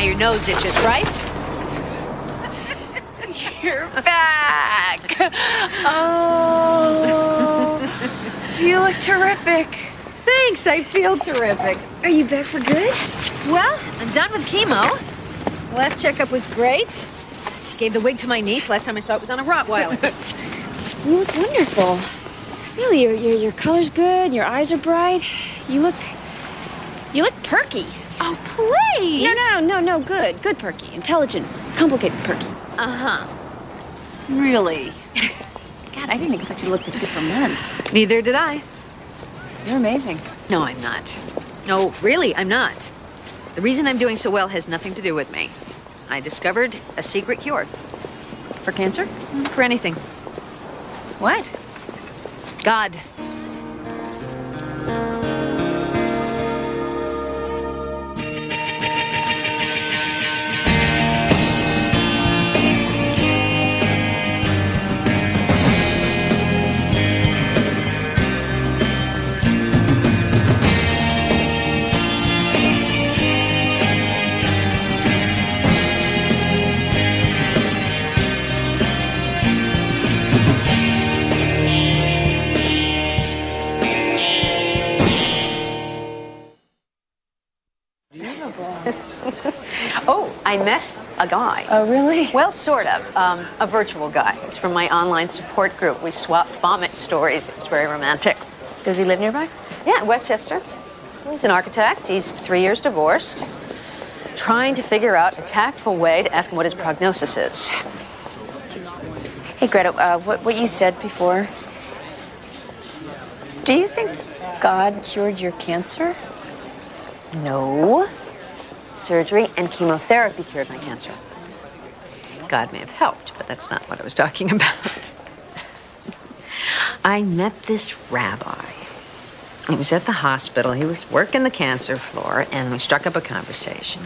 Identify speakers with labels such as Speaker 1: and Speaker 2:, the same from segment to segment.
Speaker 1: your nose itches, right?
Speaker 2: You're back. Oh, you look terrific.
Speaker 1: Thanks, I feel terrific.
Speaker 2: Are you back for good?
Speaker 1: Well, I'm done with chemo. The last checkup was great. Gave the wig to my niece. Last time I saw it was on a Rottweiler.
Speaker 2: You look wonderful. Really, your color's good. Your eyes are bright. You look perky.
Speaker 1: Oh, please.
Speaker 2: No, good. Good perky. Intelligent, complicated perky.
Speaker 1: Uh-huh. Really?
Speaker 2: God, I didn't expect you to look this good for months.
Speaker 1: Neither did I.
Speaker 2: You're amazing.
Speaker 1: No, I'm not. No, really, I'm not. The reason I'm doing so well has nothing to do with me. I discovered a secret cure.
Speaker 2: For cancer?
Speaker 1: For anything.
Speaker 2: What?
Speaker 1: God. Oh, I met a guy.
Speaker 2: Oh, really?
Speaker 1: Well, sort of. A virtual guy. He's from my online support group. We swapped vomit stories. It was very romantic.
Speaker 2: Does he live nearby?
Speaker 1: Yeah, Westchester. He's an architect. He's 3 years divorced. Trying to figure out a tactful way to ask him what his prognosis is.
Speaker 2: Hey, Greta, what you said before. Do you think God cured your cancer?
Speaker 1: No. Surgery and chemotherapy cured my cancer. God may have helped, but that's not what I was talking about. I met this rabbi. He was at the hospital. He was working the cancer floor, and we struck up a conversation.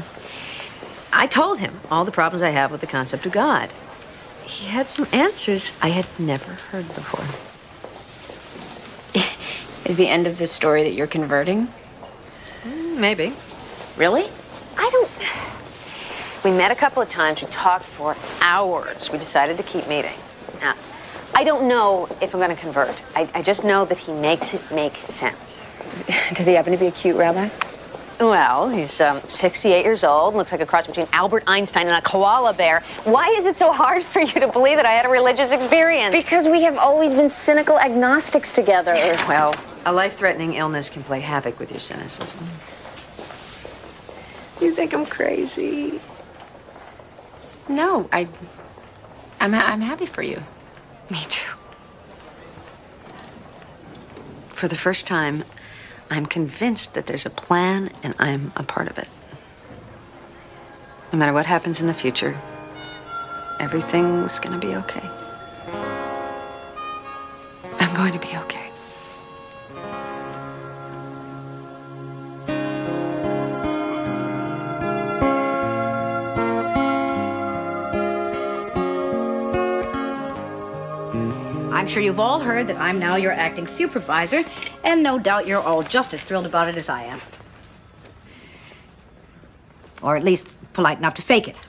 Speaker 1: I told him all the problems I have with the concept of God. He had some answers I had never heard before.
Speaker 2: Is the end of this story that you're converting?
Speaker 1: Maybe.
Speaker 2: Really?
Speaker 1: We met a couple of times. We talked for hours. We decided to keep meeting. Now, I don't know if I'm going to convert. I just know that he makes it make sense.
Speaker 2: Does he happen to be a cute rabbi?
Speaker 1: Well, he's 68 years old, looks like a cross between Albert Einstein and a koala bear. Why is it so hard for you to believe that I had a religious experience?
Speaker 2: Because we have always been cynical agnostics together.
Speaker 1: Well, a life-threatening illness can play havoc with your cynicism. You think I'm crazy?
Speaker 2: No, I'm happy for you.
Speaker 1: Me too. For the first time, I'm convinced that there's a plan and I'm a part of it. No matter what happens in the future, everything's going to be okay. I'm going to be okay.
Speaker 3: I'm sure you've all heard that I'm now your acting supervisor, and no doubt you're all just as thrilled about it as I am. Or at least polite enough to fake it.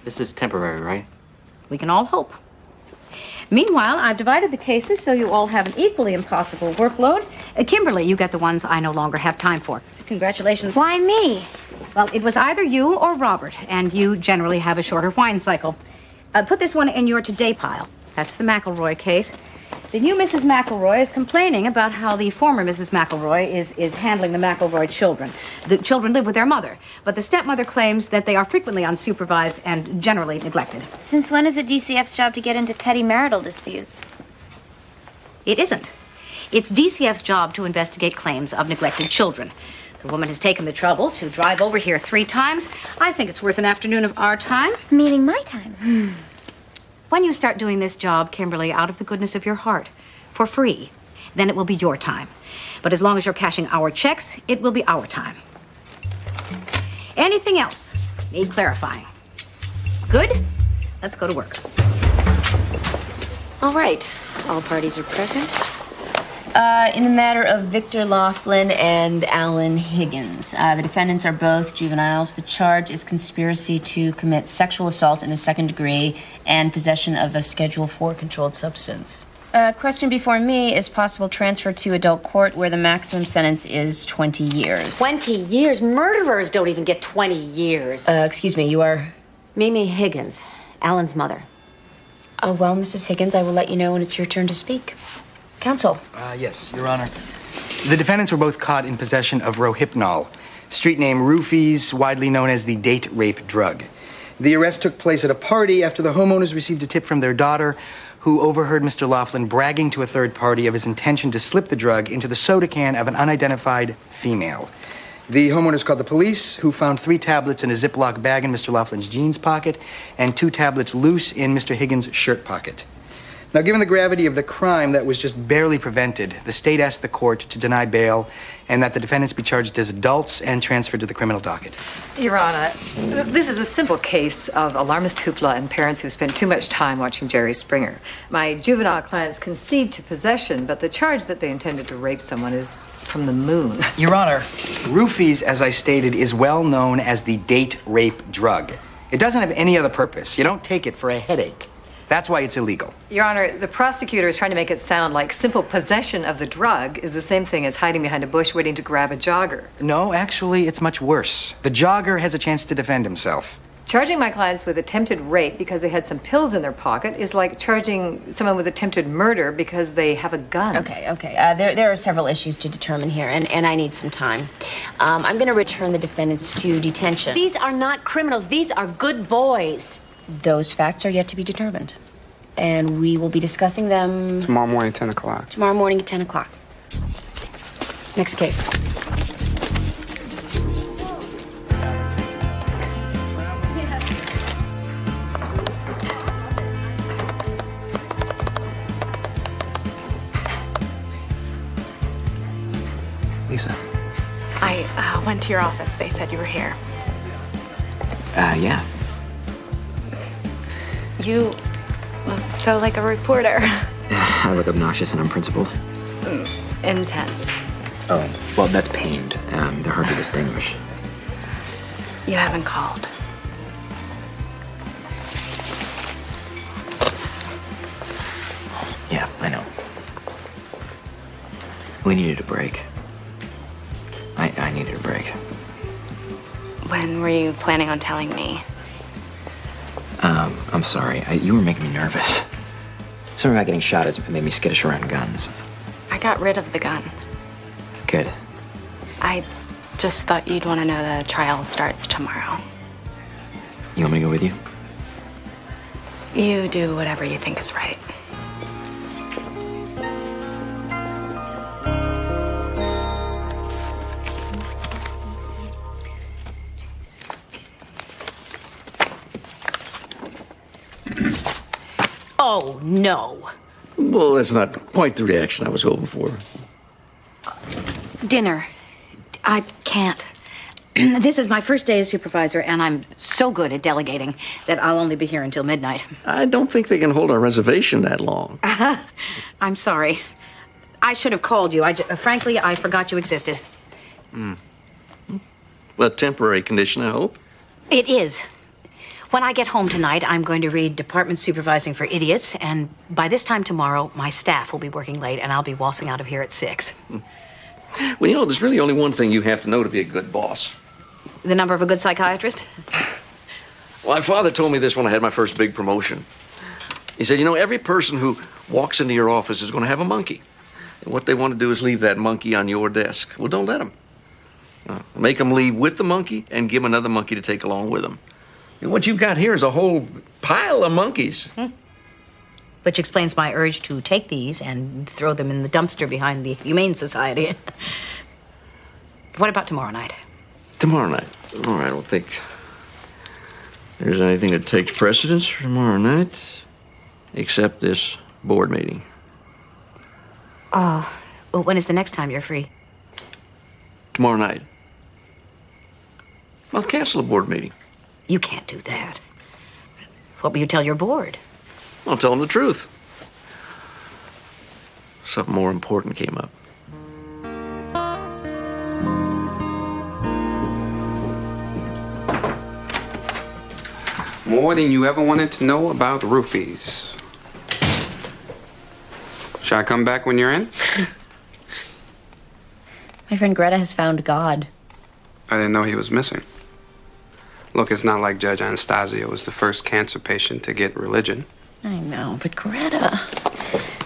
Speaker 4: This is temporary, right?
Speaker 3: We can all hope. Meanwhile, I've divided the cases so you all have an equally impossible workload. Kimberly, you get the ones I no longer have time for. Congratulations.
Speaker 5: Why me?
Speaker 3: Well, it was either you or Robert, and you generally have a shorter wine cycle. Put this one in your today pile. That's the McElroy case. The new Mrs. McElroy is complaining about how the former Mrs. McElroy is handling the McElroy children. The children live with their mother, but the stepmother claims that they are frequently unsupervised and generally neglected.
Speaker 5: Since when is it DCF's job to get into petty marital disputes?
Speaker 3: It isn't. It's DCF's job to investigate claims of neglected children. The woman has taken the trouble to drive over here 3 times. I think it's worth an afternoon of our time.
Speaker 5: Meaning my time.
Speaker 3: When you start doing this job, Kimberly, out of the goodness of your heart, for free, then it will be your time. But as long as you're cashing our checks, it will be our time. Anything else? Need clarifying. Good? Let's go to work.
Speaker 2: All right. All parties are present.
Speaker 5: In the matter of Victor Laughlin and Alan Higgins, the defendants are both juveniles. The charge is conspiracy to commit sexual assault in the second degree and possession of a Schedule IV controlled substance. Question before me is possible transfer to adult court where the maximum sentence is 20 years.
Speaker 6: 20 years? Murderers don't even get 20 years.
Speaker 5: Excuse me, you are?
Speaker 6: Mimi Higgins, Alan's mother.
Speaker 5: Oh, well, Mrs. Higgins, I will let you know when it's your turn to speak. Counsel.
Speaker 7: Yes, Your Honor. The defendants were both caught in possession of Rohypnol, street name Roofies, widely known as the date rape drug. The arrest took place at a party after the homeowners received a tip from their daughter, who overheard Mr. Laughlin bragging to a third party of his intention to slip the drug into the soda can of an unidentified female. The homeowners called the police, who found 3 tablets in a Ziploc bag in Mr. Laughlin's jeans pocket and 2 tablets loose in Mr. Higgins' shirt pocket. Now, given the gravity of the crime that was just barely prevented, the state asked the court to deny bail and that the defendants be charged as adults and transferred to the criminal docket.
Speaker 8: Your Honor, this is a simple case of alarmist hoopla and parents who spent too much time watching Jerry Springer. My juvenile clients concede to possession, but the charge that they intended to rape someone is from the moon.
Speaker 7: Your Honor, Roofies, as I stated, is well known as the date rape drug. It doesn't have any other purpose. You don't take it for a headache. That's why it's illegal.
Speaker 8: Your Honor, the prosecutor is trying to make it sound like simple possession of the drug is the same thing as hiding behind a bush waiting to grab a jogger.
Speaker 7: No, actually, it's much worse. The jogger has a chance to defend himself.
Speaker 8: Charging my clients with attempted rape because they had some pills in their pocket is like charging someone with attempted murder because they have a gun.
Speaker 5: Okay. There are several issues to determine here, and I need some time. I'm going to return the defendants to detention.
Speaker 6: These are not criminals. These are good boys.
Speaker 5: Those facts are yet to be determined. And we will be discussing them...
Speaker 9: Tomorrow morning, 10 o'clock.
Speaker 5: Tomorrow morning at 10 o'clock. Next case.
Speaker 4: Lisa.
Speaker 10: I went to your office. They said you were here.
Speaker 4: Yeah.
Speaker 10: You look so like a reporter.
Speaker 4: I look obnoxious and unprincipled.
Speaker 10: Intense.
Speaker 4: Oh, well, that's pained. They're hard to distinguish.
Speaker 10: You haven't called.
Speaker 4: Yeah, I know. We needed a break. I needed a break.
Speaker 10: When were you planning on telling me?
Speaker 4: I'm sorry. You were making me nervous. Something about getting shot has made me skittish around guns.
Speaker 10: I got rid of the gun.
Speaker 4: Good.
Speaker 10: I just thought you'd want to know the trial starts tomorrow.
Speaker 4: You want me to go with you?
Speaker 10: You do whatever you think is right.
Speaker 6: Oh, no.
Speaker 11: Well, that's not quite the reaction I was hoping for.
Speaker 3: Dinner. I can't. This is my first day as supervisor, and I'm so good at delegating that I'll only be here until midnight.
Speaker 11: I don't think they can hold our reservation that long.
Speaker 3: I'm sorry. I should have called you. Frankly, I forgot you existed.
Speaker 11: A temporary condition, I hope.
Speaker 3: It is. When I get home tonight, I'm going to read Department Supervising for Idiots, and by this time tomorrow, my staff will be working late, and I'll be waltzing out of here at 6.
Speaker 11: Well, you know, there's really only one thing you have to know to be a good boss.
Speaker 3: The number of a good psychiatrist?
Speaker 11: Well, my father told me this when I had my first big promotion. He said, you know, every person who walks into your office is going to have a monkey. And what they want to do is leave that monkey on your desk. Well, don't let them. Make them leave with the monkey and give them another monkey to take along with them. And what you've got here is a whole pile of monkeys.
Speaker 3: Which explains my urge to take these and throw them in the dumpster behind the Humane Society. What about tomorrow night?
Speaker 11: Tomorrow night? Oh, I don't think there's anything that takes precedence for tomorrow night, except this board meeting.
Speaker 3: Well, when is the next time you're free?
Speaker 11: Tomorrow night. I'll cancel the board meeting.
Speaker 3: You can't do that. What will you tell your board?
Speaker 11: I'll tell them the truth. something more important came up.
Speaker 9: More than you ever wanted to know about roofies. Should I come back when you're in?
Speaker 5: My friend Greta has found God.
Speaker 9: I didn't know he was missing. Look, it's not like Judge Anastasia was the first cancer patient to get religion.
Speaker 5: I know, but Greta,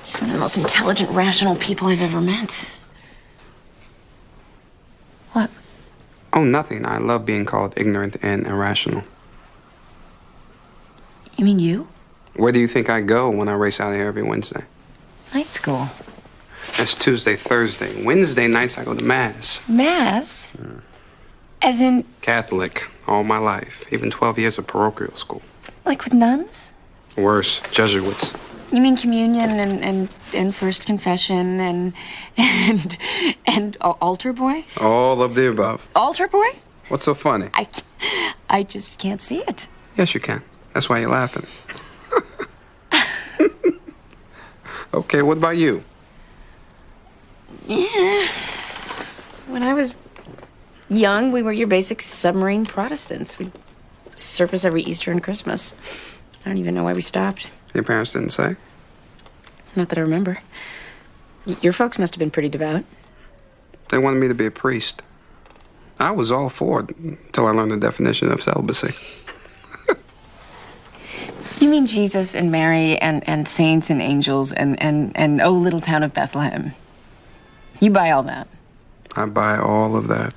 Speaker 5: she's one of the most intelligent, rational people I've ever met. What?
Speaker 9: Oh, nothing. I love being called ignorant and irrational.
Speaker 5: You mean you?
Speaker 9: Where do you think I go when I race out of here every Wednesday?
Speaker 5: Night school.
Speaker 9: That's Tuesday, Thursday. Wednesday nights I go to Mass.
Speaker 5: Mass? As in,
Speaker 9: Catholic, all my life. Even 12 years of parochial school.
Speaker 5: like with nuns?
Speaker 9: Worse, Jesuits.
Speaker 5: You mean communion and first confession and altar boy?
Speaker 9: All of the above.
Speaker 5: Altar boy?
Speaker 9: What's so funny?
Speaker 5: I just can't see it.
Speaker 9: Yes, you can. That's why you're laughing. Okay, what about you?
Speaker 5: Yeah. When I was young, we were your basic submarine Protestants. We'd surface every Easter and Christmas. I don't even know why we stopped.
Speaker 9: Your parents didn't say?
Speaker 5: Not that I remember. Your folks must have been pretty devout.
Speaker 9: They wanted me to be a priest. I was all for it until I learned the definition of celibacy.
Speaker 5: You mean Jesus and Mary and saints and angels and oh, little town of Bethlehem. You buy all that.
Speaker 9: I buy all of that.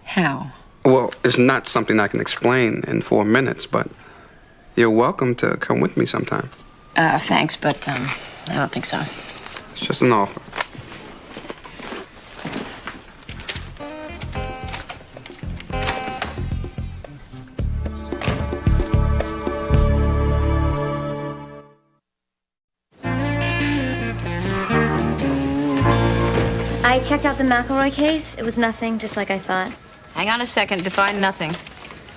Speaker 5: How?
Speaker 9: Well, it's not something I can explain in 4 minutes, but you're welcome to come with me sometime.
Speaker 5: Thanks, but I don't think so.
Speaker 9: It's just an offer.
Speaker 12: I checked out the McElroy case. It was nothing, just like I thought.
Speaker 3: Hang on a second. Define nothing.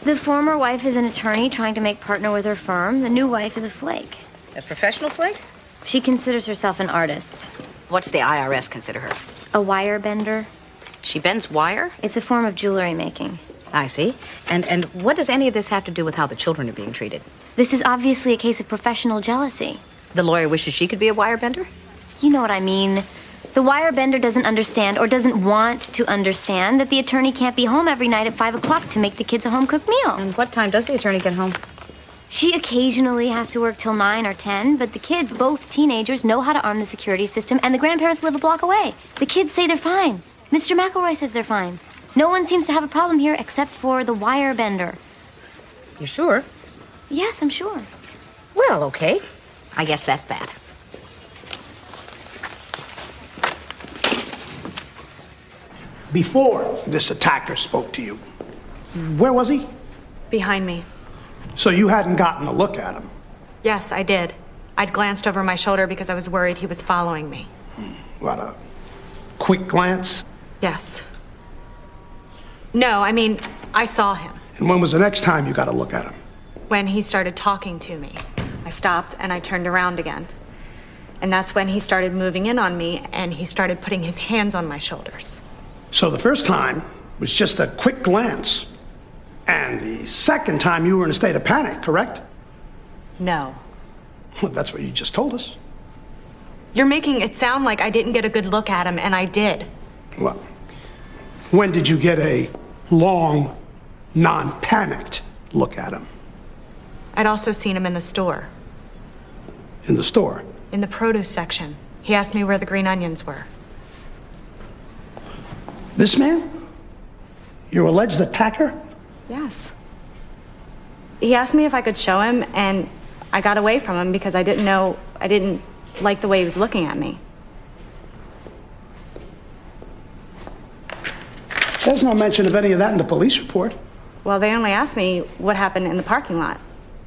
Speaker 12: The former wife is an attorney trying to make partner with her firm. The new wife is a flake.
Speaker 3: A professional flake?
Speaker 12: She considers herself an artist.
Speaker 3: What's the IRS consider her?
Speaker 12: A wire bender.
Speaker 3: She bends wire?
Speaker 12: It's a form of jewelry making.
Speaker 3: I see. And what does any of this have to do with how the children are being treated?
Speaker 12: This is obviously a case of professional jealousy.
Speaker 3: The lawyer wishes she could be a wire bender?
Speaker 12: You know what I mean. The wire bender doesn't understand or doesn't want to understand that the attorney can't be home every night at 5 o'clock to make the kids a home-cooked meal.
Speaker 3: And what time does the attorney get home?
Speaker 12: She occasionally has to work till 9 or 10, but the kids, both teenagers, know how to arm the security system, and the grandparents live a block away. The kids say they're fine. Mr. McElroy says they're fine. No one seems to have a problem here except for the wire bender.
Speaker 3: You sure?
Speaker 12: Yes, I'm sure.
Speaker 3: Well, okay. I guess that's that.
Speaker 13: Before this attacker spoke to you, where was he?
Speaker 10: Behind me.
Speaker 13: So you hadn't gotten a look at him?
Speaker 10: Yes, I did. I'd glanced over my shoulder because I was worried he was following me.
Speaker 13: What, a quick glance?
Speaker 10: Yes. No, I mean, I saw him.
Speaker 13: And when was the next time you got a look at him?
Speaker 10: When he started talking to me. I stopped and I turned around again. And that's when he started moving in on me and he started putting his hands on my shoulders.
Speaker 13: So the first time was just a quick glance. And the second time you were in a state of panic, correct?
Speaker 10: No.
Speaker 13: Well, that's what you just told us.
Speaker 10: You're making it sound like I didn't get a good look at him, and I did.
Speaker 13: Well, when did you get a long, non-panicked look at him?
Speaker 10: I'd also seen him in the store.
Speaker 13: In the store?
Speaker 10: In the produce section. He asked me where the green onions were.
Speaker 13: This man? Your alleged attacker?
Speaker 10: Yes. He asked me if I could show him, and I got away from him because I didn't like the way he was looking at me.
Speaker 13: There's no mention of any of that in the police report.
Speaker 10: Well, they only asked me what happened in the parking lot.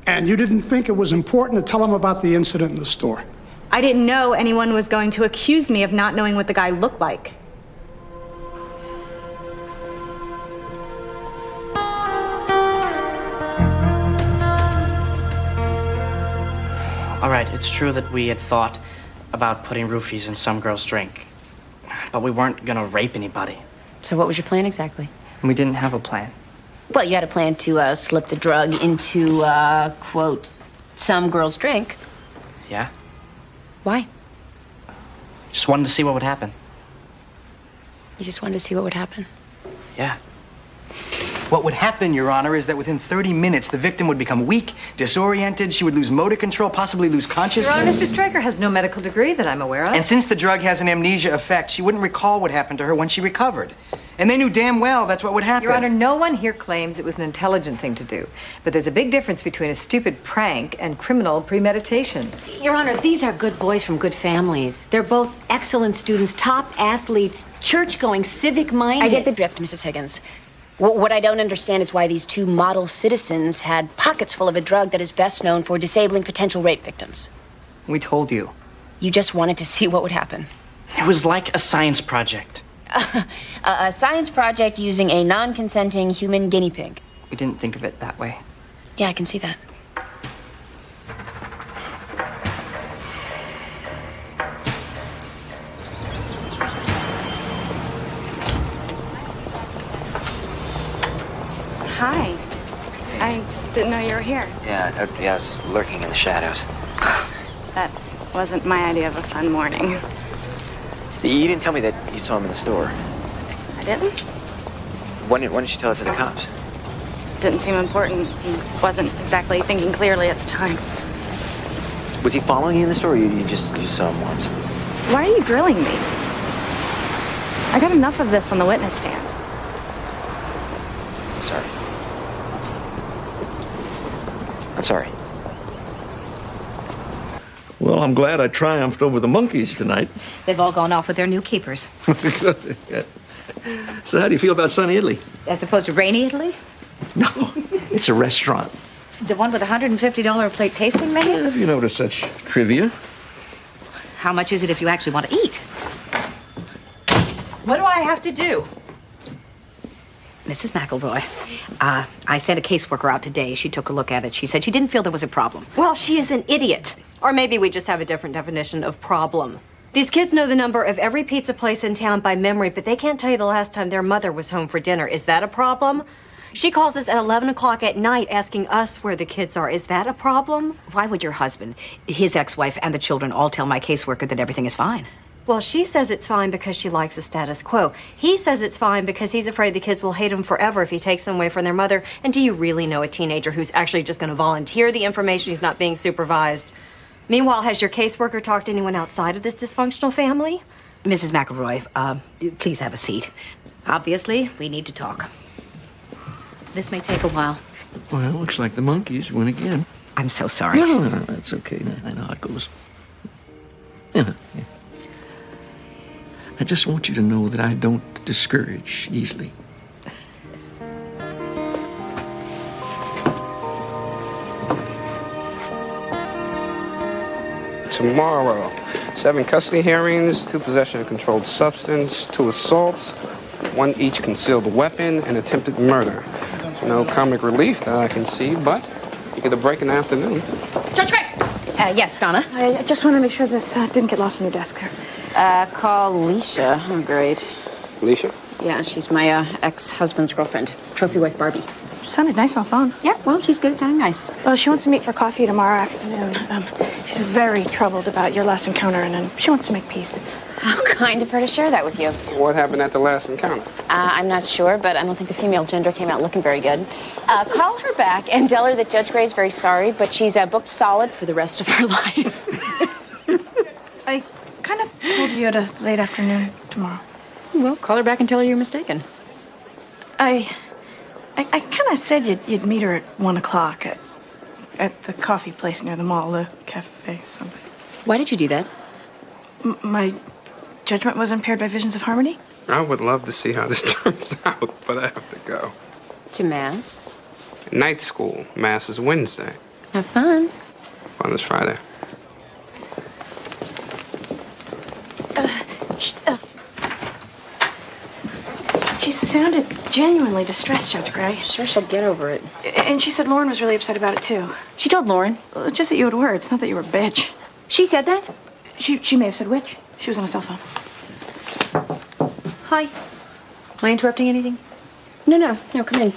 Speaker 13: And you didn't think it was important to tell them about the incident in the store?
Speaker 10: I didn't know anyone was going to accuse me of not knowing what the guy looked like.
Speaker 14: All right, it's true that we had thought about putting roofies in some girl's drink. But we weren't gonna rape anybody.
Speaker 5: So what was your plan exactly?
Speaker 14: We didn't have a plan.
Speaker 5: Well, you had a plan to slip the drug into, quote, some girl's drink.
Speaker 14: Yeah?
Speaker 5: Why?
Speaker 14: Just wanted to see what would happen.
Speaker 5: You just wanted to see what would happen?
Speaker 14: Yeah.
Speaker 7: What would happen, Your Honor, is that within 30 minutes, the victim would become weak, disoriented, she would lose motor control, possibly lose consciousness.
Speaker 8: Your Honor, Mr. Stryker has no medical degree that I'm aware of.
Speaker 7: And since the drug has an amnesia effect, she wouldn't recall what happened to her when she recovered. And they knew damn well that's what would happen.
Speaker 8: Your Honor, no one here claims it was an intelligent thing to do. But there's a big difference between a stupid prank and criminal premeditation.
Speaker 6: Your Honor, these are good boys from good families. They're both excellent students, top athletes, church-going, civic-minded.
Speaker 5: I get the drift, Mrs. Higgins. What I don't understand is why these two model citizens had pockets full of a drug that is best known for disabling potential rape victims.
Speaker 14: We told you.
Speaker 5: You just wanted to see what would happen.
Speaker 14: It was like a science project.
Speaker 5: A science project using a non-consenting human guinea pig.
Speaker 14: We didn't think of it that way.
Speaker 5: Yeah, I can see that.
Speaker 2: Hi. I didn't know you were here.
Speaker 4: Yeah, I was lurking in the shadows.
Speaker 2: That wasn't my idea of a fun morning.
Speaker 4: You didn't tell me that you saw him in the store.
Speaker 2: I didn't?
Speaker 4: When did you tell it to the cops?
Speaker 2: Didn't seem important. He wasn't exactly thinking clearly at the time.
Speaker 4: Was he following you in the store, or you just saw him once?
Speaker 2: Why are you grilling me? I got enough of this on the witness stand.
Speaker 4: Sorry. I'm sorry.
Speaker 11: Well, I'm glad I triumphed over the monkeys tonight.
Speaker 3: They've all gone off with their new keepers.
Speaker 11: So how do you feel about sunny Italy?
Speaker 3: As opposed to rainy Italy?
Speaker 11: No, it's a restaurant.
Speaker 3: The one with a $150 a plate tasting menu?
Speaker 11: Have you noticed such trivia?
Speaker 3: How much is it if you actually want to eat?
Speaker 6: What do I have to do?
Speaker 3: Mrs. McElroy, I sent a caseworker out today. She took a look at it. She said she didn't feel there was a problem.
Speaker 6: Well, she is an idiot. Or maybe we just have a different definition of problem. These kids know the number of every pizza place in town by memory, but they can't tell you the last time their mother was home for dinner. Is that a problem? She calls us at 11 o'clock at night asking us where the kids are. Is that a problem?
Speaker 3: Why would your husband, his ex-wife, and the children all tell my caseworker that everything is fine?
Speaker 6: Well, she says it's fine because she likes the status quo. He says it's fine because he's afraid the kids will hate him forever if he takes them away from their mother. And do you really know a teenager who's actually just going to volunteer the information who's not being supervised? Meanwhile, has your caseworker talked to anyone outside of this dysfunctional family?
Speaker 3: Mrs. McElroy, please have a seat. Obviously, we need to talk. This may take a while.
Speaker 11: Well, looks like the monkeys win again.
Speaker 3: I'm so sorry.
Speaker 11: No, that's okay. I know how it goes. Yeah. I just want you to know that I don't discourage easily.
Speaker 9: Tomorrow, 7 custody hearings, 2 possession of controlled substance, 2 assaults, 1 each concealed weapon, and attempted murder. No comic relief that I can see, but you get a break in the afternoon.
Speaker 2: Judge Gray!
Speaker 3: Yes, Donna?
Speaker 2: I just want to make sure this didn't get lost on your desk there.
Speaker 5: Call Alicia. Oh, great.
Speaker 9: Alicia?
Speaker 5: Yeah, she's my ex-husband's girlfriend. Trophy wife Barbie.
Speaker 2: Sounded nice on the phone.
Speaker 5: Yeah, well, she's good at sounding nice.
Speaker 2: Well, she wants to meet for coffee tomorrow afternoon. She's very troubled about your last encounter, and she wants to make peace.
Speaker 5: How kind of her to share that with you.
Speaker 9: What happened at the last encounter?
Speaker 5: I'm not sure, but I don't think the female gender came out looking very good. Call her back and tell her that Judge Gray's very sorry, but she's booked solid for the rest of her life.
Speaker 2: I kind of told you at a late afternoon tomorrow.
Speaker 5: Well, call her back and tell her you're mistaken.
Speaker 2: I kind of said you'd meet her at 1 o'clock at the coffee place near the mall, the cafe, something.
Speaker 5: Why did you do that?
Speaker 2: My judgment was impaired by visions of harmony?
Speaker 9: I would love to see how this turns out, but I have to go.
Speaker 5: To Mass?
Speaker 9: Night school. Mass is Wednesday.
Speaker 5: Have fun.
Speaker 9: Fun is Friday.
Speaker 2: She sounded genuinely distressed, Judge Gray.
Speaker 5: Sure, she'll get over it.
Speaker 2: And she said Lauren was really upset about it, too.
Speaker 5: She told Lauren?
Speaker 2: Just that you had words, not that you were a bitch.
Speaker 5: She said that?
Speaker 2: She may have said which. She was on a cell phone.
Speaker 1: Hi. Am I interrupting anything?
Speaker 5: No, come in.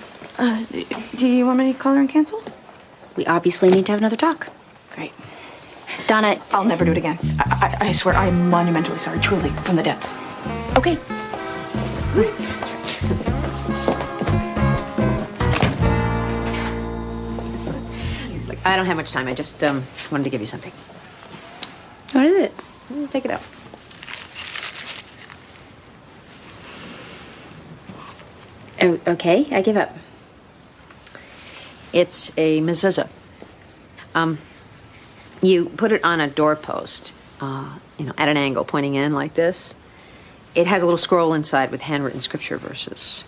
Speaker 2: Do you want me to call her and cancel?
Speaker 5: We obviously need to have another talk.
Speaker 2: Great.
Speaker 5: Donna.
Speaker 2: I'll never do it again. I swear, I am monumentally sorry, truly, from the depths.
Speaker 5: Okay.
Speaker 1: Look, I don't have much time. I just wanted to give you something.
Speaker 5: What is it?
Speaker 1: Take it out.
Speaker 5: Oh, okay, I give up.
Speaker 1: It's a mezuzah. You put it on a doorpost, at an angle, pointing in like this. It has a little scroll inside with handwritten scripture verses.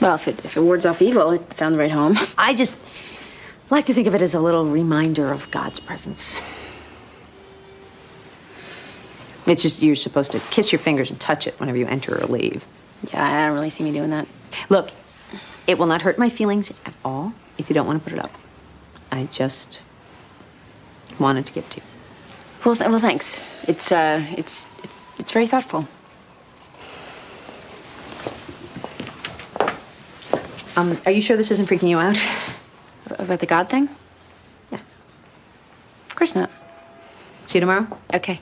Speaker 5: Well, if it wards off evil, it found the right home.
Speaker 1: I just like to think of it as a little reminder of God's presence. It's just you're supposed to kiss your fingers and touch it whenever you enter or leave.
Speaker 5: Yeah, I don't really see me doing that.
Speaker 1: Look, it will not hurt my feelings at all if you don't want to put it up. I just wanted to give it to you.
Speaker 5: Well, thanks. It's very thoughtful.
Speaker 1: Are you sure this isn't freaking you out?
Speaker 5: About the God thing?
Speaker 1: Yeah.
Speaker 5: Of course not.
Speaker 1: See you tomorrow?
Speaker 5: Okay.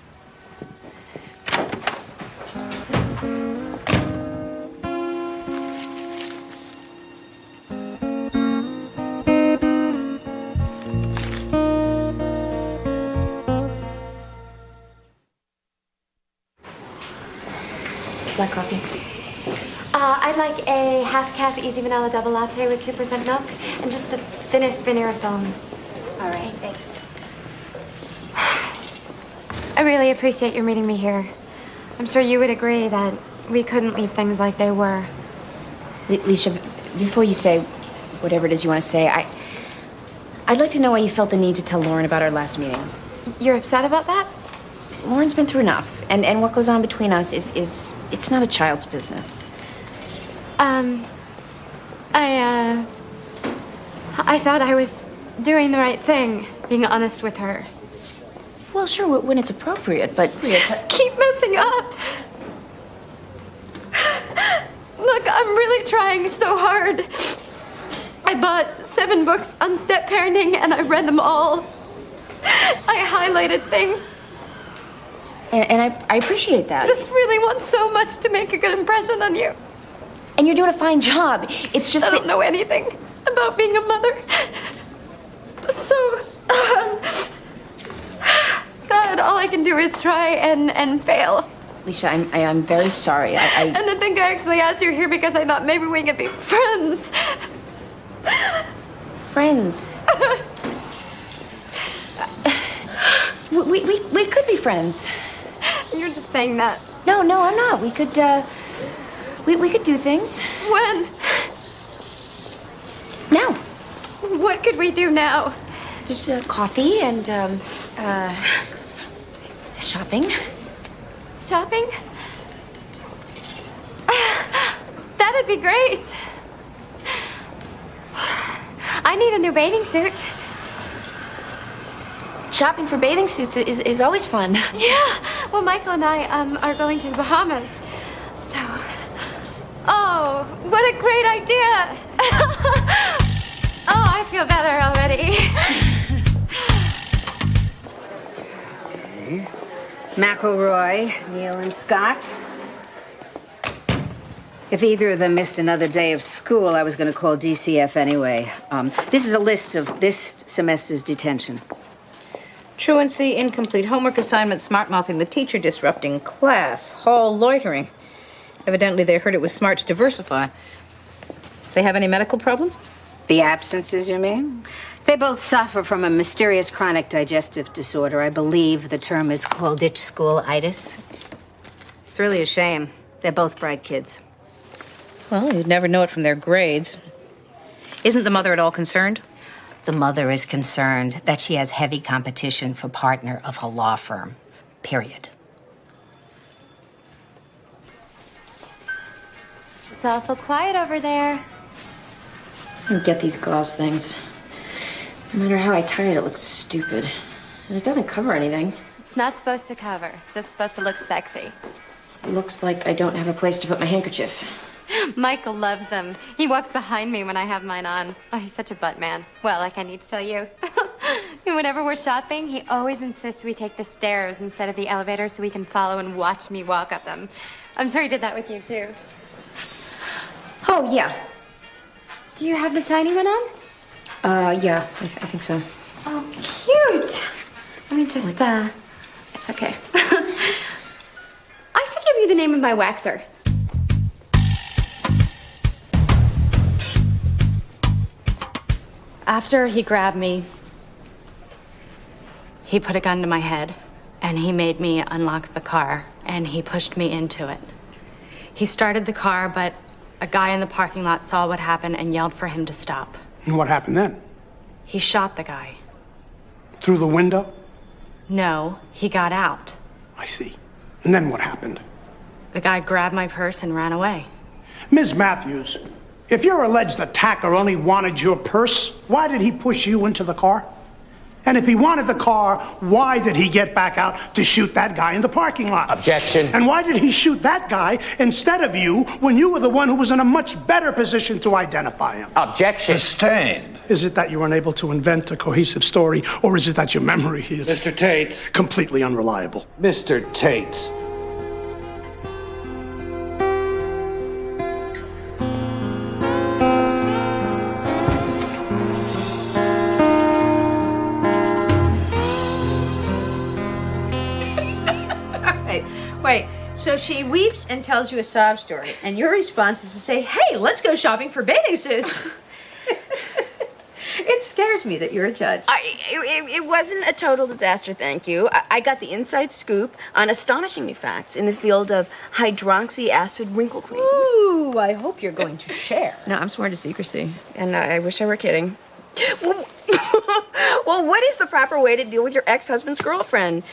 Speaker 10: Black coffee. I'd like a half-cap easy vanilla double latte with 2% milk and just the thinnest veneer foam.
Speaker 12: All right, thanks.
Speaker 10: I really appreciate your meeting me here. I'm sure you would agree that we couldn't leave things like they were.
Speaker 5: Leisha, before you say whatever it is you want to say, I'd like to know why you felt the need to tell Lauren about our last meeting.
Speaker 10: You're upset about that?
Speaker 5: Lauren's been through enough, and what goes on between us is it's not a child's business.
Speaker 10: I thought I was doing the right thing, being honest with her.
Speaker 5: Well, sure, when it's appropriate, but...
Speaker 10: Just keep messing up. Look, I'm really trying so hard. I bought 7 books on step parenting, and I read them all. I highlighted things.
Speaker 5: And I appreciate that.
Speaker 10: I just really want so much to make a good impression on you.
Speaker 5: And you're doing a fine job. It's just
Speaker 10: I don't know anything about being a mother. So, God, all I can do is try and fail.
Speaker 5: Leisha, I'm very sorry.
Speaker 10: And I think I actually asked you here because I thought maybe we could be friends.
Speaker 5: Friends? We could be friends.
Speaker 10: You're just saying that.
Speaker 5: No, I'm not. We could do things.
Speaker 10: When?
Speaker 5: Now.
Speaker 10: What could we do now?
Speaker 5: Just coffee and shopping.
Speaker 10: Shopping? That'd be great. I need a new bathing suit.
Speaker 5: Shopping for bathing suits is always fun.
Speaker 10: Yeah. Well, Michael and I are going to the Bahamas. So. Oh, what a great idea. Oh, I feel better already.
Speaker 15: Okay. McElroy, Neal, and Scott. If either of them missed another day of school, I was going to call DCF anyway. This is a list of this semester's detention.
Speaker 1: Truancy, incomplete homework assignment, smart-mouthing the teacher, disrupting class, hall loitering. Evidently, they heard it was smart to diversify. They have any medical problems?
Speaker 15: The absences, you mean? They both suffer from a mysterious chronic digestive disorder. I believe the term is called ditch school-itis. It's really a shame. They're both bright kids.
Speaker 1: Well, you'd never know it from their grades. Isn't the mother at all concerned?
Speaker 15: The mother is concerned that she has heavy competition for partner of her law firm. Period.
Speaker 10: It's awful quiet over there.
Speaker 5: I don't get these gauze things. No matter how I tie it, it looks stupid. And it doesn't cover anything.
Speaker 10: It's not supposed to cover. It's just supposed to look sexy.
Speaker 5: It looks like I don't have a place to put my handkerchief.
Speaker 10: Michael loves them. He walks behind me when I have mine on. Oh, he's such a butt man. Well, like I need to tell you. And whenever we're shopping, he always insists we take the stairs instead of the elevator so he can follow and watch me walk up them. I'm sure he did that with you, too.
Speaker 5: Oh, yeah.
Speaker 10: Do you have the shiny one on?
Speaker 5: Yeah, I think so.
Speaker 10: Oh, cute. Let me just, it's okay. I should give you the name of my waxer. After he grabbed me, he put a gun to my head, and he made me unlock the car, and he pushed me into it. He started the car, but a guy in the parking lot saw what happened and yelled for him to stop.
Speaker 13: And what happened then?
Speaker 10: He shot the guy.
Speaker 13: Through the window?
Speaker 10: No, he got out.
Speaker 13: I see. And then what happened?
Speaker 10: The guy grabbed my purse and ran away.
Speaker 13: Ms. Matthews, if your alleged attacker only wanted your purse, why did he push you into the car? And if he wanted the car, why did he get back out to shoot that guy in the parking lot?
Speaker 16: Objection.
Speaker 13: And why did he shoot that guy instead of you when you were the one who was in a much better position to identify him?
Speaker 16: Objection.
Speaker 13: Sustained. Is it that you were unable to invent a cohesive story, or is it that your memory is...
Speaker 16: Mr. Tate.
Speaker 13: ...completely unreliable?
Speaker 16: Mr. Tate.
Speaker 1: Wait, so she weeps and tells you a sob story, and your response is to say, hey, let's go shopping for bathing suits. It scares me that you're a judge.
Speaker 5: It wasn't a total disaster, thank you. I got the inside scoop on astonishing new facts in the field of hydroxy acid wrinkle creams.
Speaker 1: Ooh, I hope you're going to share.
Speaker 5: No, I'm sworn to secrecy, and I wish I were kidding. Well, what is the proper way to deal with your ex-husband's girlfriend?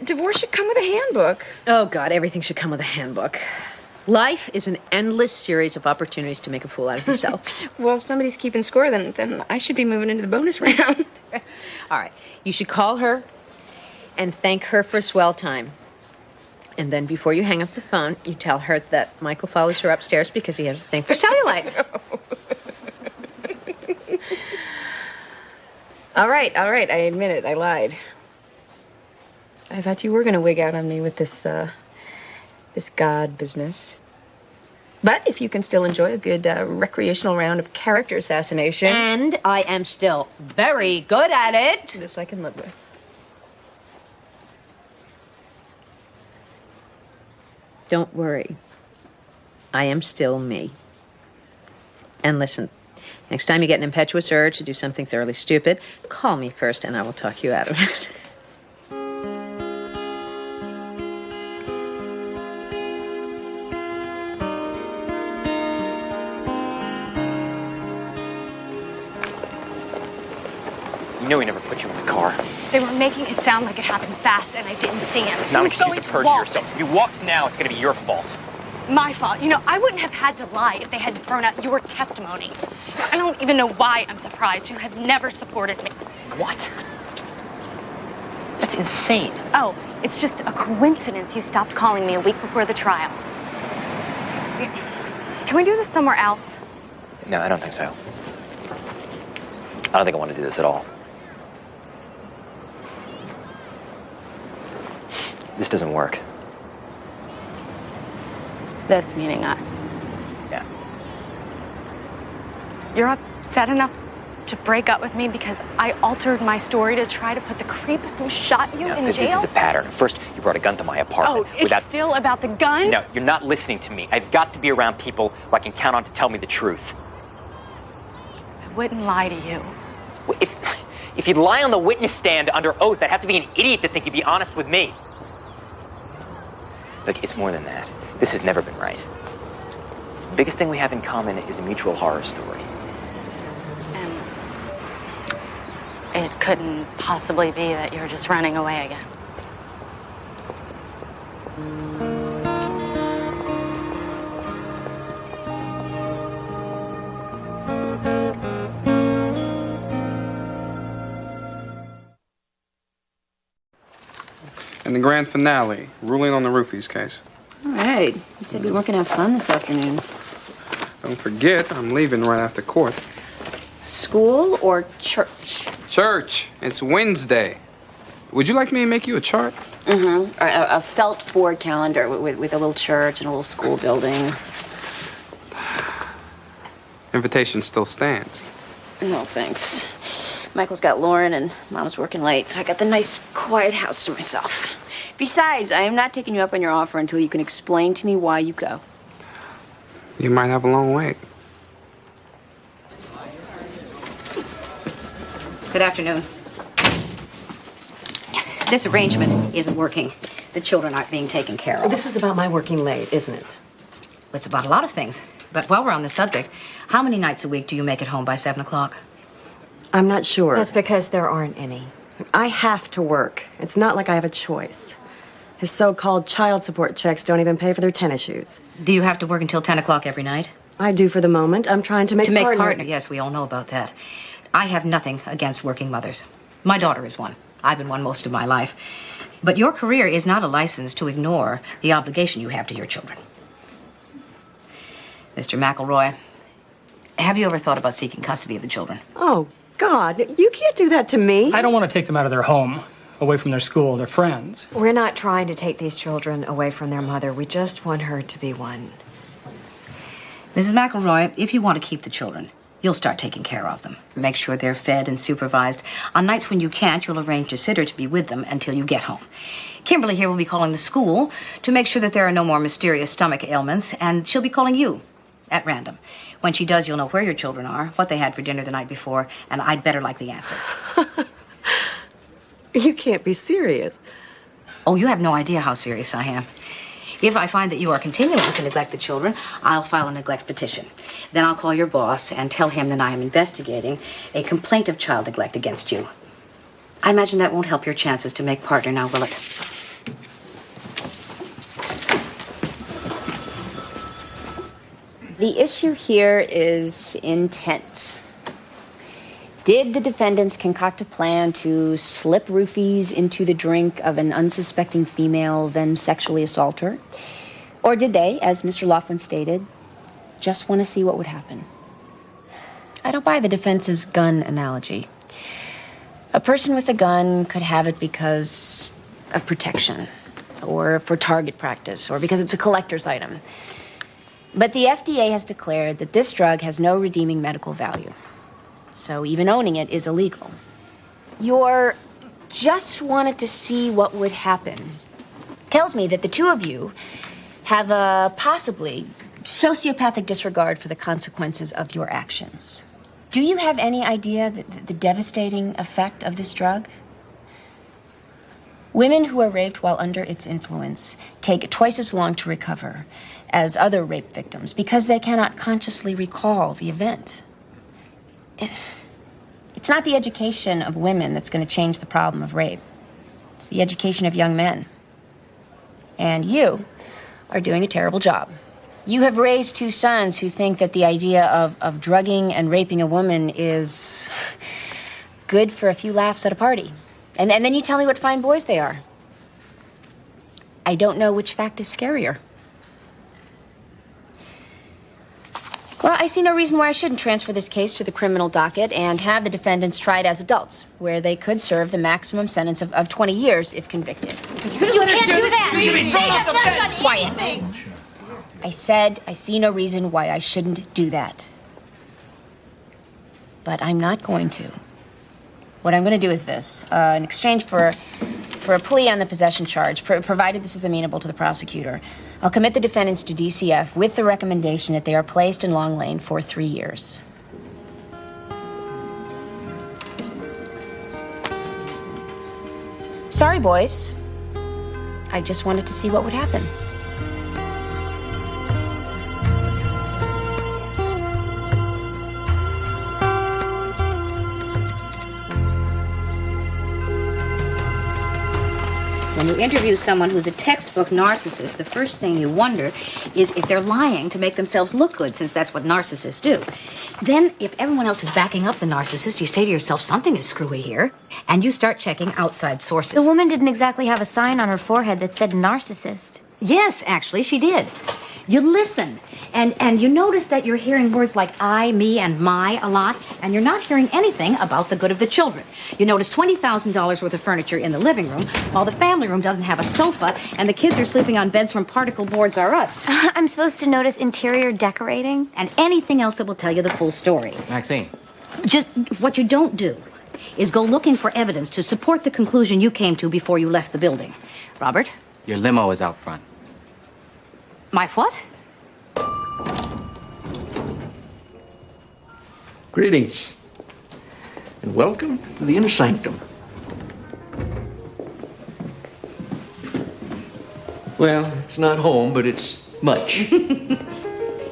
Speaker 5: Divorce should come with a handbook.
Speaker 1: Oh, God, everything should come with a handbook. Life is an endless series of opportunities to make a fool out of yourself.
Speaker 5: Well, if somebody's keeping score, then I should be moving into the bonus round.
Speaker 1: All right, you should call her and thank her for a swell time. And then before you hang up the phone, you tell her that Michael follows her upstairs because he has a thing for cellulite.
Speaker 5: All right, I admit it, I lied. I thought you were going to wig out on me with this God business. But if you can still enjoy a good recreational round of character assassination...
Speaker 1: And I am still very good at it.
Speaker 5: This I can live with.
Speaker 1: Don't worry. I am still me. And listen, next time you get an impetuous urge to do something thoroughly stupid, call me first and I will talk you out of it.
Speaker 4: You know he never put you in the car.
Speaker 10: They were making it sound like it happened fast, and I didn't see him.
Speaker 4: Not an
Speaker 10: He was
Speaker 4: excuse
Speaker 10: going
Speaker 4: to
Speaker 10: to
Speaker 4: perjure
Speaker 10: walk.
Speaker 4: yourself. If you walked now, it's going to be your fault.
Speaker 10: My fault. You know, I wouldn't have had to lie if they hadn't thrown out your testimony. I don't even know why I'm surprised. You have never supported me.
Speaker 4: What? That's insane.
Speaker 10: Oh, it's just a coincidence you stopped calling me a week before the trial. Can we do this somewhere else?
Speaker 4: No, I don't think so. I don't think I want to do this at all. This doesn't work.
Speaker 10: This meaning us.
Speaker 4: Yeah.
Speaker 10: You're upset enough to break up with me because I altered my story to try to put the creep who shot you in
Speaker 4: This
Speaker 10: jail?
Speaker 4: is a pattern. First, you brought a gun to my apartment.
Speaker 10: Oh, it's still about the gun?
Speaker 4: No, you're not listening to me. I've got to be around people who I can count on to tell me the truth.
Speaker 10: I wouldn't lie to you.
Speaker 4: If you'd lie on the witness stand under oath, I'd have to be an idiot to think you'd be honest with me. Look, it's more than that. This has never been right. The biggest thing we have in common is a mutual horror story.
Speaker 10: And it couldn't possibly be that you're just running away again.
Speaker 9: And the grand finale, ruling on the Roofies case.
Speaker 5: All right. You said we weren't going to have fun this afternoon.
Speaker 9: Don't forget, I'm leaving right after court.
Speaker 5: School or church?
Speaker 9: Church. It's Wednesday. Would you like me to make you a chart?
Speaker 5: Mm-hmm. A felt board calendar with a little church and a little school building.
Speaker 9: Invitation still stands.
Speaker 5: No, thanks. Michael's got Lauren and Mom's working late, so I got the nice, quiet house to myself. Besides, I am not taking you up on your offer until you can explain to me why you go.
Speaker 9: You might have a long wait.
Speaker 3: Good afternoon. This arrangement isn't working. The children aren't being taken care of.
Speaker 17: This is about my working late, isn't it?
Speaker 3: It's about a lot of things. But while we're on the subject, how many nights a week do you make it home by 7 o'clock?
Speaker 17: I'm not sure.
Speaker 6: That's because there aren't any.
Speaker 17: I have to work. It's not like I have a choice. His so-called child support checks don't even pay for their tennis shoes.
Speaker 3: Do you have to work until 10 o'clock every night?
Speaker 17: I do for the moment. I'm trying to make
Speaker 3: partner. Yes, we all know about that. I have nothing against working mothers. My daughter is one. I've been one most of my life. But your career is not a license to ignore the obligation you have to your children. Mr. McElroy, have you ever thought about seeking custody of the children?
Speaker 17: Oh, God, you can't do that to me.
Speaker 18: I don't want to take them out of their home, away from their school, their friends.
Speaker 6: We're not trying to take these children away from their mother. We just want her to be one.
Speaker 3: Mrs. McElroy, if you want to keep the children, you'll start taking care of them. Make sure they're fed and supervised. On nights when you can't, you'll arrange a sitter to be with them until you get home. Kimberly here will be calling the school to make sure that there are no more mysterious stomach ailments, and she'll be calling you at random. When she does, you'll know where your children are, what they had for dinner the night before, and I'd better like the answer.
Speaker 17: You can't be serious.
Speaker 3: Oh, you have no idea how serious I am. If I find that you are continuing to neglect the children, I'll file a neglect petition. Then I'll call your boss and tell him that I am investigating a complaint of child neglect against you. I imagine that won't help your chances to make partner now, will it?
Speaker 5: The issue here is intent. Did the defendants concoct a plan to slip roofies into the drink of an unsuspecting female, then sexually assault her? Or did they, as Mr. Laughlin stated, just want to see what would happen? I don't buy the defense's gun analogy. A person with a gun could have it because of protection, or for target practice, or because it's a collector's item. But the FDA has declared that this drug has no redeeming medical value. So even owning it is illegal. Your just wanted to see what would happen tells me that the two of you have a possibly sociopathic disregard for the consequences of your actions. Do you have any idea the devastating effect of this drug? Women who are raped while under its influence take twice as long to recover as other rape victims because they cannot consciously recall the event. It's not the education of women that's going to change the problem of rape. It's the education of young men. And you are doing a terrible job. You have raised two sons who think that the idea of drugging and raping a woman is good for a few laughs at a party. And then you tell me what fine boys they are. I don't know which fact is scarier. Well, I see no reason why I shouldn't transfer this case to the criminal docket and have the defendants tried as adults, where they could serve the maximum sentence of 20 years if convicted.
Speaker 12: You can't do that!
Speaker 5: Quiet. I said I see no reason why I shouldn't do that. But I'm not going to. What I'm going to do is this. In exchange for a plea on the possession charge, provided this is amenable to the prosecutor, I'll commit the defendants to DCF with the recommendation that they are placed in Long Lane for 3 years. Sorry, boys. I just wanted to see what would happen.
Speaker 3: When you interview someone who's a textbook narcissist, the first thing you wonder is if they're lying to make themselves look good, since that's what narcissists do. Then, if everyone else is backing up the narcissist, you say to yourself, something is screwy here, and you start checking outside sources.
Speaker 12: The woman didn't exactly have a sign on her forehead that said narcissist.
Speaker 3: Yes, actually, she did. You listen, and you notice that you're hearing words like I, me, and my a lot, and you're not hearing anything about the good of the children. You notice $20,000 worth of furniture in the living room, while the family room doesn't have a sofa, and the kids are sleeping on beds from particle boards R Us.
Speaker 12: I'm supposed to notice interior decorating?
Speaker 3: And anything else that will tell you the full story.
Speaker 14: Maxine.
Speaker 3: Just what you don't do is go looking for evidence to support the conclusion you came to before you left the building. Robert?
Speaker 14: Your limo is out front.
Speaker 3: My what?
Speaker 11: Greetings, and welcome to the inner sanctum. Well, it's not home, but it's much.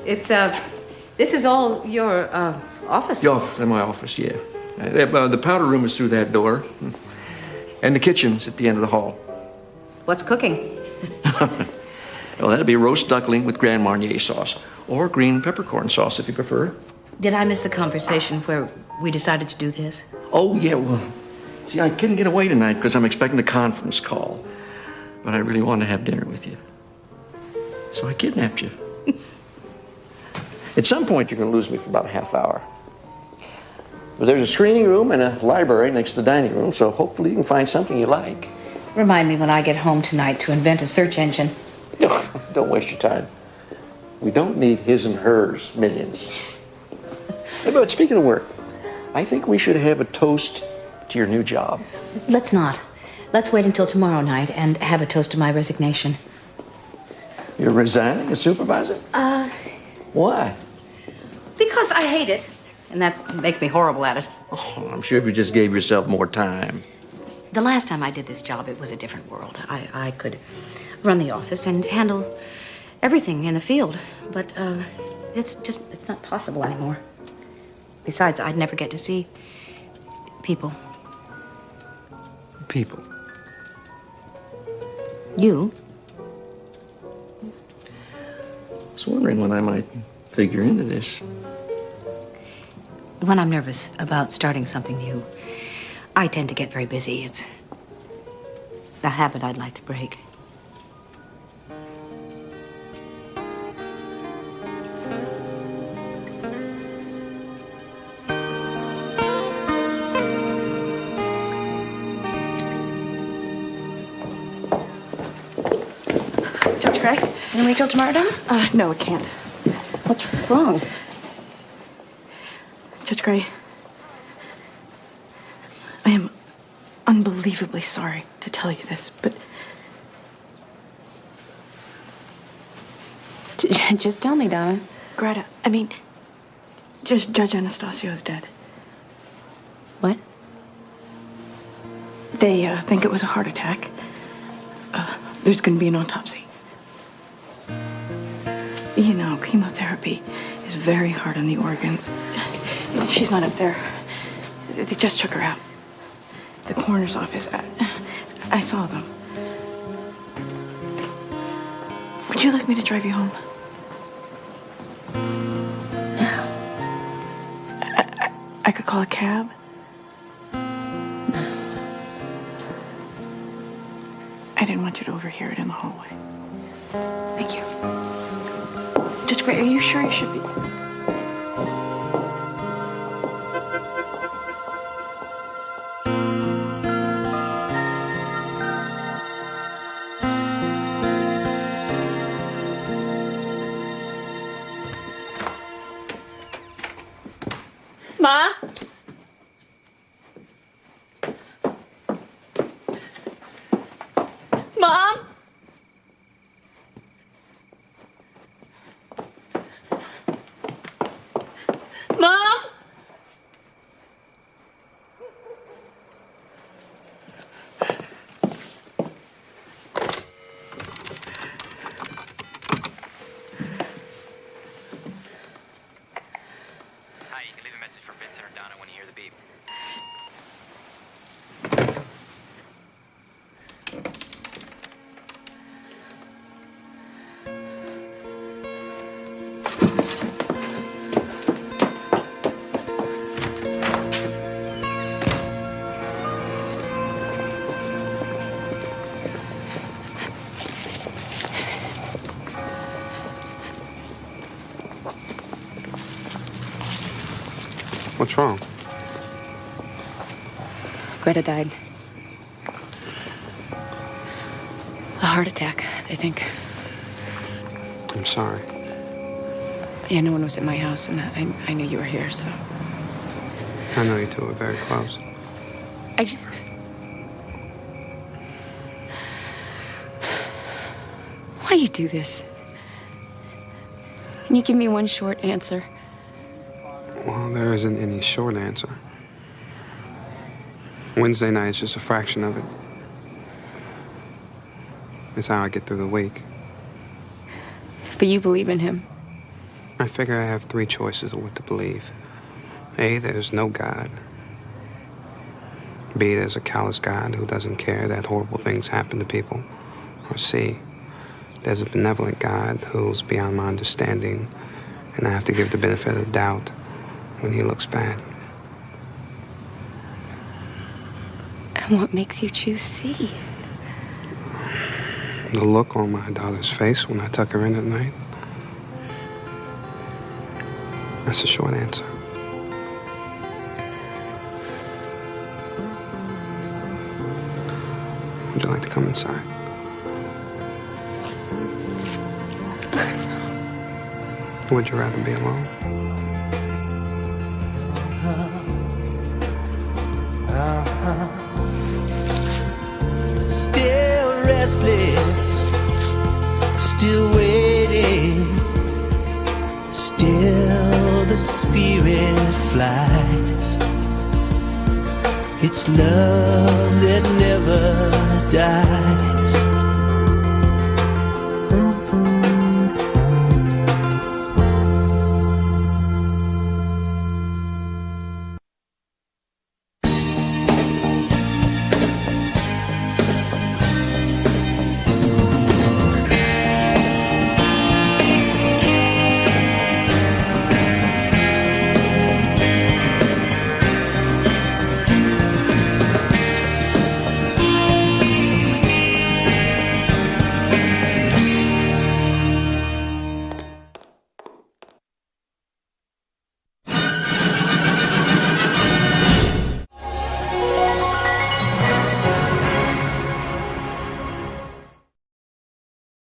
Speaker 3: It's, this is all your, office?
Speaker 11: In my office, yeah. The powder room is through that door, and the kitchen's at the end of the hall.
Speaker 3: What's cooking?
Speaker 11: Well, that'd be roast duckling with Grand Marnier sauce, or green peppercorn sauce if you prefer.
Speaker 3: Did I miss the conversation where we decided to do this?
Speaker 11: Oh, yeah, well, see, I couldn't get away tonight because I'm expecting a conference call. But I really wanted to have dinner with you. So I kidnapped you. At some point, you're going to lose me for about a half hour. But there's a screening room and a library next to the dining room, so hopefully you can find something you like.
Speaker 3: Remind me when I get home tonight to invent a search engine.
Speaker 11: Don't waste your time. We don't need his and hers millions. But speaking of work, I think we should have a toast to your new job.
Speaker 3: Let's not. Let's wait until tomorrow night and have a toast to my resignation.
Speaker 11: You're resigning as supervisor? Why?
Speaker 3: Because I hate it. And that makes me horrible at it.
Speaker 11: Oh, I'm sure if you just gave yourself more time.
Speaker 3: The last time I did this job, it was a different world. I could run the office and handle everything in the field. But it's not possible anymore. Besides, I'd never get to see people.
Speaker 11: People?
Speaker 3: You?
Speaker 11: I was wondering when I might figure into this.
Speaker 3: When I'm nervous about starting something new, I tend to get very busy. It's a habit I'd like to break.
Speaker 2: Judge Gray?
Speaker 6: Can we wait till tomorrow, Donna?
Speaker 2: No, it can't.
Speaker 3: What's wrong?
Speaker 2: Judge Gray, I am unbelievably sorry to tell you this, but...
Speaker 6: Just tell me, Donna.
Speaker 2: Greta, I mean, Judge Anastasio is dead.
Speaker 3: What?
Speaker 2: They think it was a heart attack. There's going to be an autopsy. You know, chemotherapy is very hard on the organs. She's not up there. They just took her out. The coroner's office. I saw them. Would you like me to drive you home?
Speaker 3: No.
Speaker 2: I could call a cab. I didn't want you to overhear it in the hallway. Thank you. Judge Gray, are you sure you should be...
Speaker 6: Ma? Mom? Mom?
Speaker 4: Hi, you can leave a message for Vincent or Donna when you hear the beep.
Speaker 9: What's wrong?
Speaker 2: Greta died. A heart attack, they think.
Speaker 9: I'm sorry.
Speaker 2: Yeah, no one was at my house, and I knew you were here, so.
Speaker 9: I know you two are very close.
Speaker 2: I just... Why do you do this? Can you give me one short answer?
Speaker 9: Well, there isn't any short answer. Wednesday night is just a fraction of it. It's how I get through the week.
Speaker 2: But you believe in him.
Speaker 9: I figure I have 3 choices of what to believe. A, there's no God. B, there's a callous God who doesn't care that horrible things happen to people. Or C, there's a benevolent God who's beyond my understanding, and I have to give the benefit of the doubt when he looks bad.
Speaker 2: And what makes you choose C?
Speaker 9: The look on my daughter's face when I tuck her in at night. That's a short answer. Would you like to come inside? Or would you rather be alone?
Speaker 19: Still restless, still waiting, still the spirit flies. It's love that never dies.